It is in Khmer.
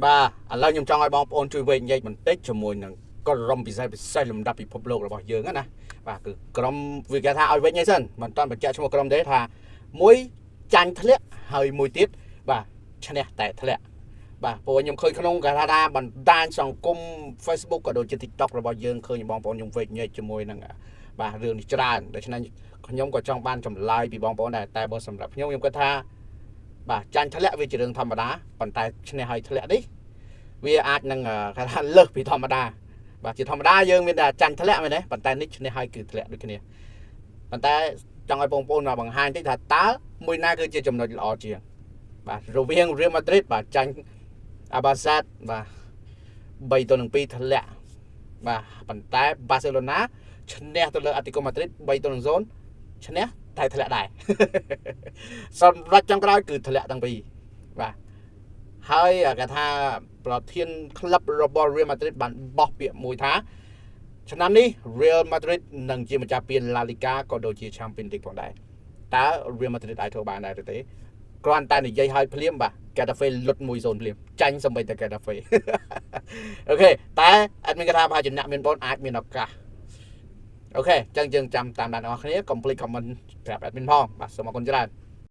បាទឥឡូវខ្ញុំចង់ឲ្យបងប្អូនជួយវែកញែកបន្តិចជាមួយនឹងក្រុមពិសេសលំដាប់ពិភពលោករបស់យើងណាបាទគឺក្រុមវាគេថាឲ្យវែកញែកសិនមិនតាន់បញ្ជាក់ឈ្មោះក្រុមទេថាមួយចាញ់ធ្លាក់ហើយមួយទៀតបាទឈ្នះតែធ្លាក់បាទព្រោះខ្ញុំឃើញក្នុងគេថាបណ្ដាញសង្គម Facebook ក៏ដូចជា TikTok របស់យើងឃើញបងប្អូនខ្ញុំវែកញែកជាមួយនឹងបាទរឿងនេះច្រើនដូច្នេះខ្ញុំក៏ចង់បានចម្លើយពីបងប្អូនដែរតែបើសម្រាប់ខ្ញុំគិតថាបាទចាញ់ធ្លាក់វាជារឿងធម្មតាប៉ុន្តែឈ្នះហើយធ្លាក់នេះវាអាចនឹងគេថាលើសពីធម្មតាបាទជាធម្មតាយើងមានតែចាញ់ធ្លាក់មែនទេប៉ុន្តែនេះឈ្នះហើយគឺធ្លាក់ដូចគ្នាប៉ុន្តែចង់ឲ្យបងប្អូនបង្ហាញតិចថាតើមួយណាគឺជាចំណុចល្អជាងបាទរវាង Real Madrid បាទចាញ់ Barca បាទ3-2ធ្លាក់បាទប៉ុន្តែ Barcelona ឈ្នះទៅលើ Atletico Madrid 3-0ឈ្នះតែធ្លាក់ដែរសម្រាប់ចុងក្រោយគឺធ្លាក់ទាំងពីរបាទហើយគេថាប្រធានក្លឹបរបស់ Real Madrid បានបោះពាក្យមួយថាឆ្នាំនេះ Real Madrid នឹងជាម្ចាស់ពាន La Liga ក៏ដូចជា Champions League ផងដែរតើ Real Madrid អាចធ្វើបានដែរឬទេគ្រាន់តែនិយាយឲ្យភ្លាមបាទ Getafe លុត 1-0 ភ្លាមចាញ់សម្បីតែ Getafe អូខេតែអត់មានគេថាប្រហែលជាអ្នកមានបងអាចមានឱកាសអូខេអញ្ចឹងយើងចាំតាមដានអ្នកនរគ្នាកុំភ្លេច comment ប្រាប់ admin ផងបាទសូមអរគុណច្រើន